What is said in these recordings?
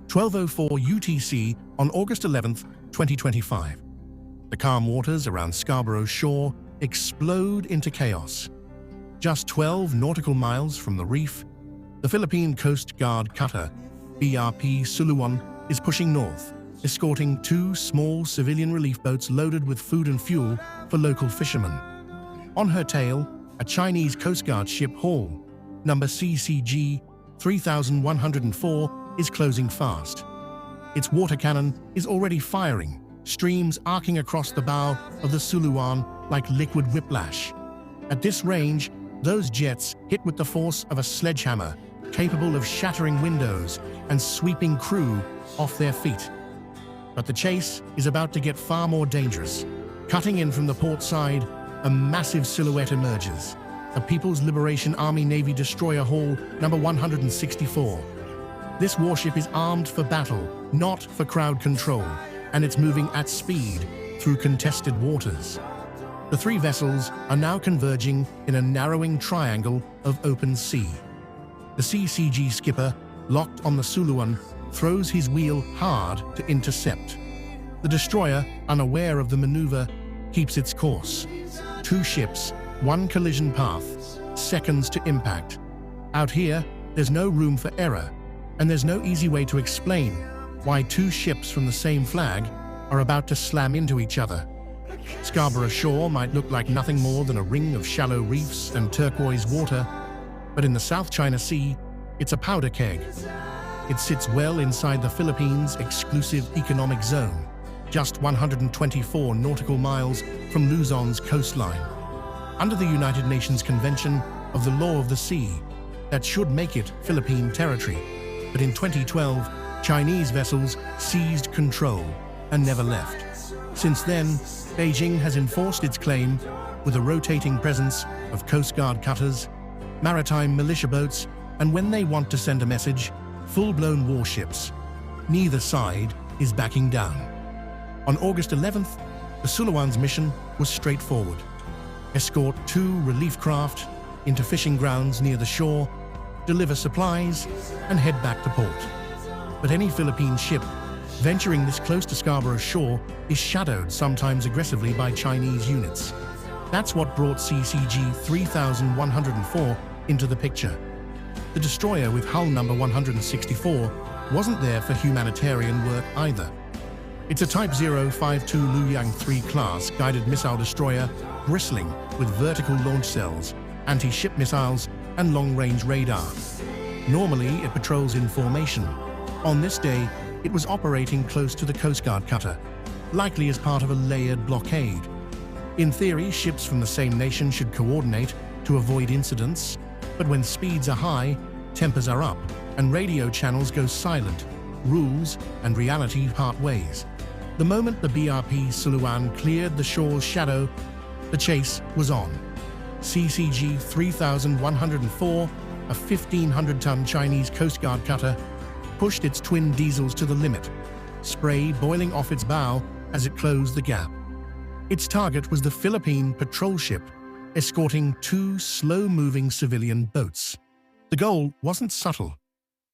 12:04 UTC on August 11, 2025. The calm waters around Scarborough Shoal explode into chaos. Just 12 nautical miles from the reef, the Philippine Coast Guard cutter BRP Suluan is pushing north, escorting two small civilian relief boats loaded with food and fuel for local fishermen. On her tail, a Chinese Coast Guard ship Hall, number CCG 3104, is closing fast. Its water cannon is already firing, streams arcing across the bow of the Suluan like liquid whiplash. At this range, those jets hit with the force of a sledgehammer, capable of shattering windows and sweeping crew off their feet. But the chase is about to get far more dangerous. Cutting in from the port side, a massive silhouette emerges. The People's Liberation Army Navy destroyer Hall number 164. This warship is armed for battle, not for crowd control, and it's moving at speed through contested waters. The three vessels are now converging in a narrowing triangle of open sea. The CCG skipper, locked on the Suluan, throws his wheel hard to intercept. The destroyer, unaware of the maneuver, keeps its course. Two ships, one collision path, seconds to impact. Out here, there's no room for error, and there's no easy way to explain why two ships from the same flag are about to slam into each other. Scarborough Shoal might look like nothing more than a ring of shallow reefs and turquoise water, but in the South China Sea, it's a powder keg. It sits well inside the Philippines' exclusive economic zone, just 124 nautical miles from Luzon's coastline. Under the United Nations Convention of the Law of the Sea, that should make it Philippine territory. But in 2012, Chinese vessels seized control and never left. Since then, Beijing has enforced its claim with a rotating presence of Coast Guard cutters, maritime militia boats, and when they want to send a message, full-blown warships. Neither side is backing down. On August 11th, the Suluan's mission was straightforward. Escort two relief craft into fishing grounds near the shore, deliver supplies, and head back to port. But any Philippine ship venturing this close to Scarborough Shoal is shadowed, sometimes aggressively, by Chinese units. That's what brought CCG 3104 into the picture. The destroyer with hull number 164 wasn't there for humanitarian work either. It's a Type 052 Luoyang 3 class guided missile destroyer bristling with vertical launch cells, anti-ship missiles, and long-range radar. Normally, it patrols in formation. On this day, it was operating close to the Coast Guard cutter, likely as part of a layered blockade. In theory, ships from the same nation should coordinate to avoid incidents, but when speeds are high, tempers are up, and radio channels go silent, rules and reality part ways. The moment the BRP Suluan cleared the shore's shadow, the chase was on. CCG 3104, a 1,500-ton Chinese Coast Guard cutter, pushed its twin diesels to the limit, spray boiling off its bow as it closed the gap. Its target was the Philippine patrol ship, escorting two slow-moving civilian boats. The goal wasn't subtle.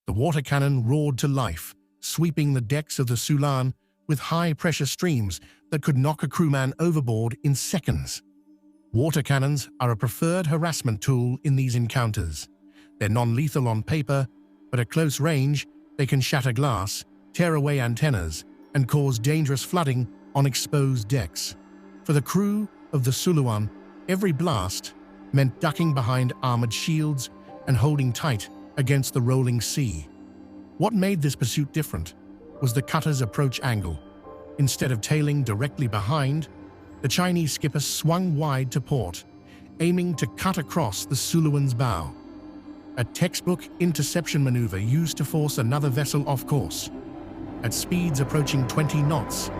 The water cannon roared to life, sweeping the decks of the Suluan with high-pressure streams that could knock a crewman overboard in seconds. Water cannons are a preferred harassment tool in these encounters. They're non-lethal on paper, but at close range, they can shatter glass, tear away antennas, and cause dangerous flooding on exposed decks. For the crew of the Suluan, every blast meant ducking behind armored shields and holding tight against the rolling sea. What made this pursuit different was the cutter's approach angle. Instead of tailing directly behind, the Chinese skipper swung wide to port, aiming to cut across the Suluan's bow. A textbook interception maneuver used to force another vessel off course. At speeds approaching 20 knots,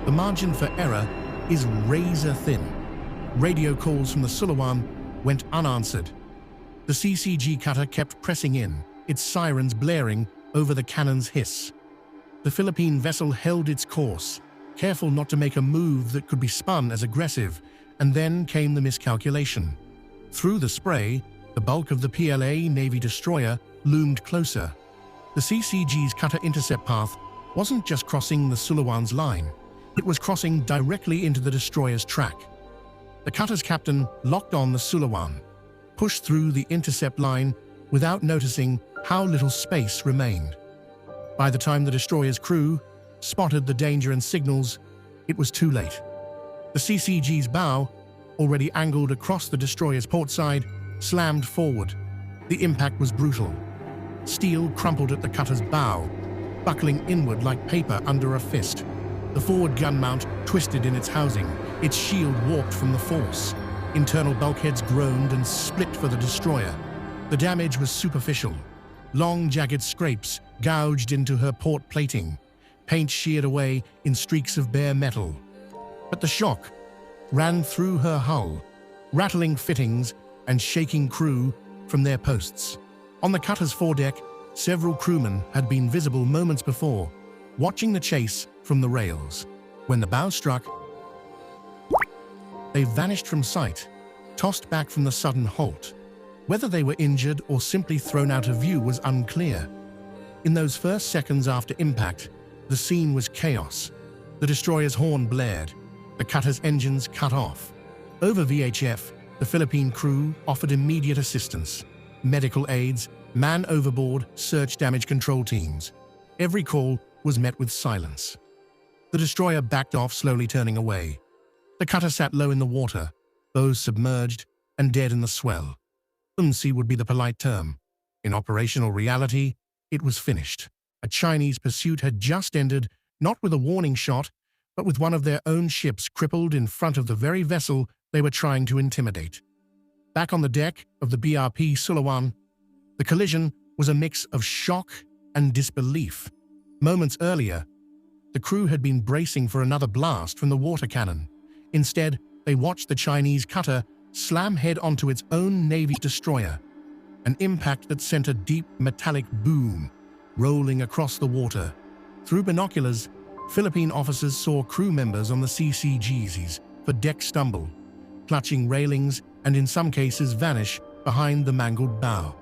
the margin for error is razor thin. Radio calls from the Suluan went unanswered. The CCG cutter kept pressing in, its sirens blaring over the cannon's hiss. The Philippine vessel held its course, careful not to make a move that could be spun as aggressive, and then came the miscalculation. Through the spray, the bulk of the PLA Navy destroyer loomed closer. The The CCG's cutter intercept path wasn't just crossing the Sulawan's line, it was crossing directly into the destroyer's track. The cutter's captain locked on the Sulawan, pushed through the intercept line without noticing how little space remained. By the time the destroyer's crew spotted the danger and signals, it was too late. The CCG's bow, already angled across the destroyer's port side, slammed forward. The impact was brutal. Steel crumpled at the cutter's bow, buckling inward like paper under a fist. The forward gun mount twisted in its housing, its shield warped from the force. Internal bulkheads groaned and split for the destroyer. The damage was superficial. Long, jagged scrapes gouged into her port plating, paint sheared away in streaks of bare metal. But the shock ran through her hull, rattling fittings and shaking crew from their posts. On the cutter's foredeck, several crewmen had been visible moments before, watching the chase from the rails. When the bow struck, they vanished from sight, tossed back from the sudden halt. Whether they were injured or simply thrown out of view was unclear. In those first seconds after impact, the scene was chaos. The destroyer's horn blared, the cutter's engines cut off. Over VHF, the Philippine crew offered immediate assistance. Medical aids, man overboard, search damage control teams. Every call was met with silence. The destroyer backed off, slowly turning away. The cutter sat low in the water, bows submerged and dead in the swell. Unsi would be the polite term. In operational reality, it was finished. A Chinese pursuit had just ended, not with a warning shot, but with one of their own ships crippled in front of the very vessel they were trying to intimidate. Back on the deck of the BRP Sulawan, the collision was a mix of shock and disbelief. Moments earlier, the crew had been bracing for another blast from the water cannon. Instead, they watched the Chinese cutter slam head onto its own Navy destroyer, an impact that sent a deep metallic boom rolling across the water. Through binoculars, Philippine officers saw crew members on the CCGs for deck stumble, clutching railings and in some cases vanish behind the mangled bow.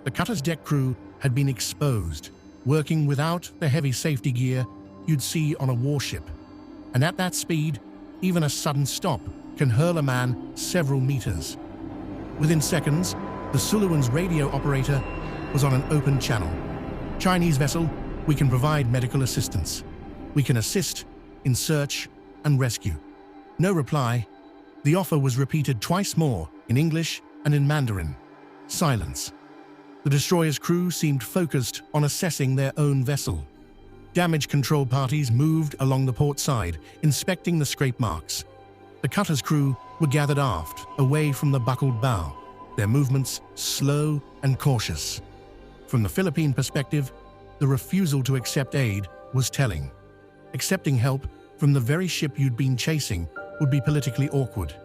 The cutter's deck crew had been exposed, working without the heavy safety gear you'd see on a warship. And at that speed, even a sudden stop can hurl a man several meters. Within seconds, the Sulawan's radio operator was on an open channel. Chinese vessel, we can provide medical assistance. We can assist in search and rescue. No reply. The offer was repeated twice more in English and in Mandarin. Silence. The destroyer's crew seemed focused on assessing their own vessel. Damage control parties moved along the port side, inspecting the scrape marks. The cutter's crew were gathered aft, away from the buckled bow, their movements slow and cautious. From the Philippine perspective, the refusal to accept aid was telling. Accepting help from the very ship you'd been chasing would be politically awkward.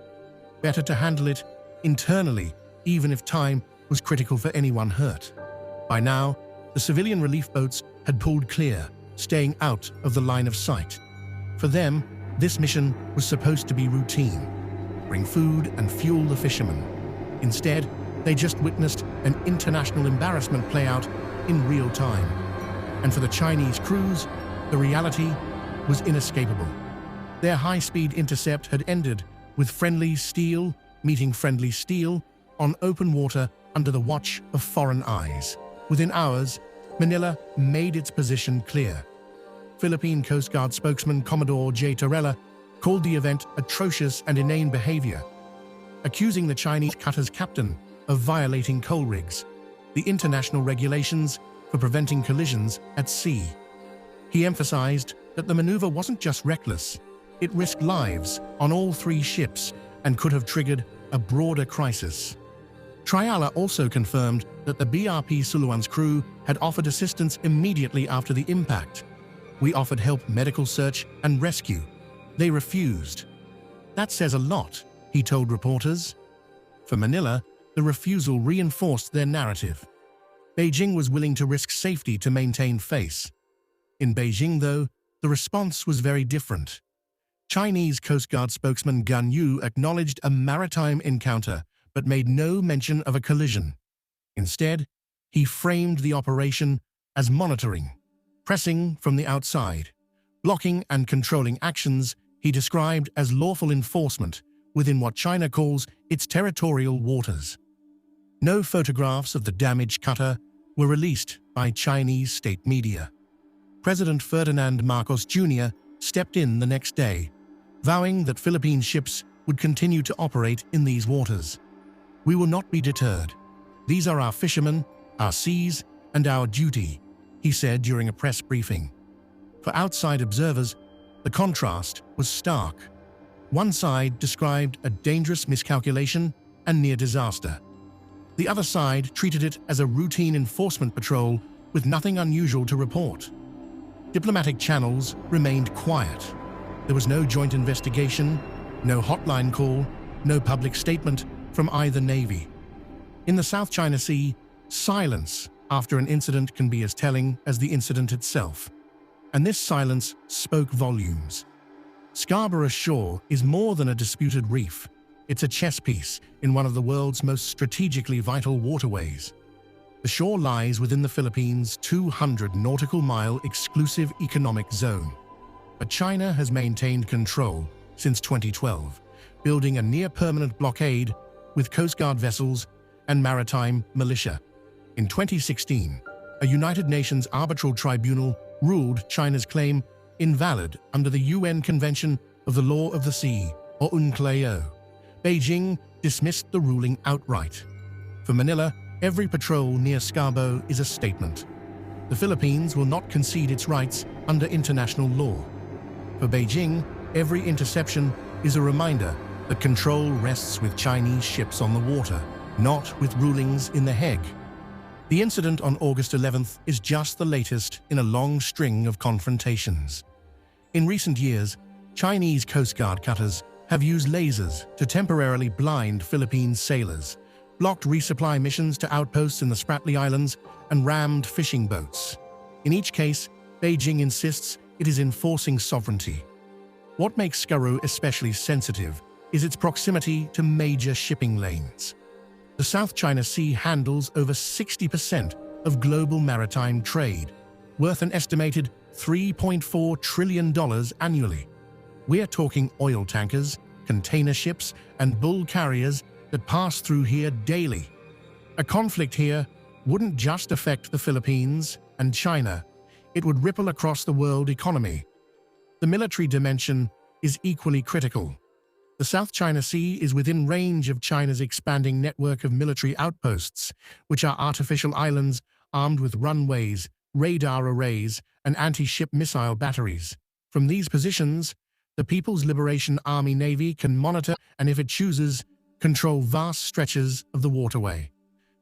Better to handle it internally, even if time was critical for anyone hurt. By now, the civilian relief boats had pulled clear, staying out of the line of sight. For them, this mission was supposed to be routine. Bring food and fuel the fishermen. Instead, they just witnessed an international embarrassment play out in real time. And for the Chinese crews, the reality was inescapable. Their high-speed intercept had ended with friendly steel meeting friendly steel on open water under the watch of foreign eyes. Within hours, Manila made its position clear. Philippine Coast Guard spokesman Commodore J. Torella called the event atrocious and inane behavior, accusing the Chinese cutter's captain of violating coal rigs, the international regulations for preventing collisions at sea. He emphasized that the maneuver wasn't just reckless, it risked lives on all three ships and could have triggered a broader crisis. Triala also confirmed that the BRP Sulawan's crew had offered assistance immediately after the impact. We offered help medical search and rescue. They refused. That says a lot, he told reporters. For Manila, the refusal reinforced their narrative. Beijing was willing to risk safety to maintain face. In Beijing, though, the response was very different. Chinese Coast Guard spokesman Gan Yu acknowledged a maritime encounter, but made no mention of a collision. Instead, he framed the operation as monitoring, pressing from the outside, blocking and controlling actions he described as lawful enforcement within what China calls its territorial waters. No photographs of the damaged cutter were released by Chinese state media. President Ferdinand Marcos Jr. stepped in the next day, vowing that Philippine ships would continue to operate in these waters. "We will not be deterred. These are our fishermen, our seas, and our duty," he said during a press briefing. For outside observers, the contrast was stark. One side described a dangerous miscalculation and near disaster. The other side treated it as a routine enforcement patrol with nothing unusual to report. Diplomatic channels remained quiet. There was no joint investigation, no hotline call, no public statement from either navy. In the South China Sea, silence after an incident can be as telling as the incident itself. And this silence spoke volumes. Scarborough Shoal is more than a disputed reef. It's a chess piece in one of the world's most strategically vital waterways. The shore lies within the Philippines' 200 nautical mile exclusive economic zone. But China has maintained control since 2012, building a near-permanent blockade with Coast Guard vessels and maritime militia. In 2016, a United Nations arbitral tribunal ruled China's claim invalid under the UN Convention of the Law of the Sea, or UNCLOS. Beijing dismissed the ruling outright. For Manila, every patrol near Scarborough is a statement. The Philippines will not concede its rights under international law. For Beijing, every interception is a reminder that control rests with Chinese ships on the water, not with rulings in The Hague. The incident on August 11th is just the latest in a long string of confrontations. In recent years, Chinese Coast Guard cutters have used lasers to temporarily blind Philippine sailors, blocked resupply missions to outposts in the Spratly Islands, and rammed fishing boats. In each case, Beijing insists it is enforcing sovereignty. What makes Scarborough especially sensitive is its proximity to major shipping lanes. The South China Sea handles over 60% of global maritime trade, worth an estimated $3.4 trillion annually. We're talking oil tankers, container ships, and bull carriers that pass through here daily. A conflict here wouldn't just affect the Philippines and China, it would ripple across the world economy. The military dimension is equally critical. The South China Sea is within range of China's expanding network of military outposts, which are artificial islands armed with runways, radar arrays, and anti-ship missile batteries. From these positions, the People's Liberation Army Navy can monitor and, if it chooses, control vast stretches of the waterway.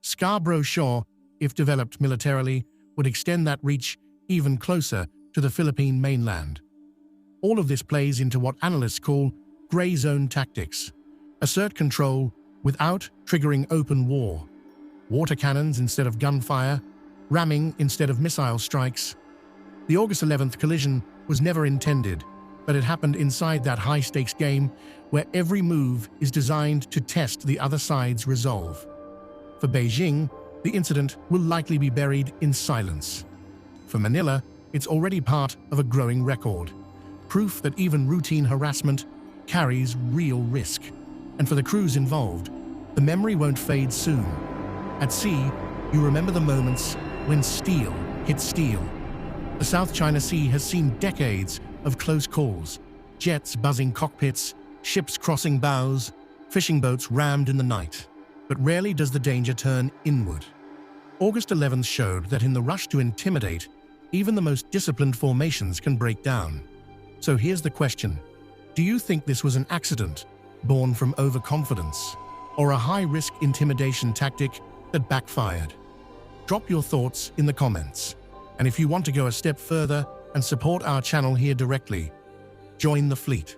Scarborough Shoal, if developed militarily, would extend that reach even closer to the Philippine mainland. All of this plays into what analysts call gray zone tactics. Assert control without triggering open war. Water cannons instead of gunfire, ramming instead of missile strikes. The August 11th collision was never intended, but it happened inside that high-stakes game where every move is designed to test the other side's resolve. For Beijing, the incident will likely be buried in silence. For Manila, it's already part of a growing record, proof that even routine harassment carries real risk. And for the crews involved, the memory won't fade soon. At sea, you remember the moments when steel hit steel. The South China Sea has seen decades of close calls, jets buzzing cockpits, ships crossing bows, fishing boats rammed in the night. But rarely does the danger turn inward. August 11th showed that in the rush to intimidate, even the most disciplined formations can break down. So here's the question. Do you think this was an accident, born from overconfidence, or a high-risk intimidation tactic that backfired? Drop your thoughts in the comments. And if you want to go a step further and support our channel here directly, join the fleet.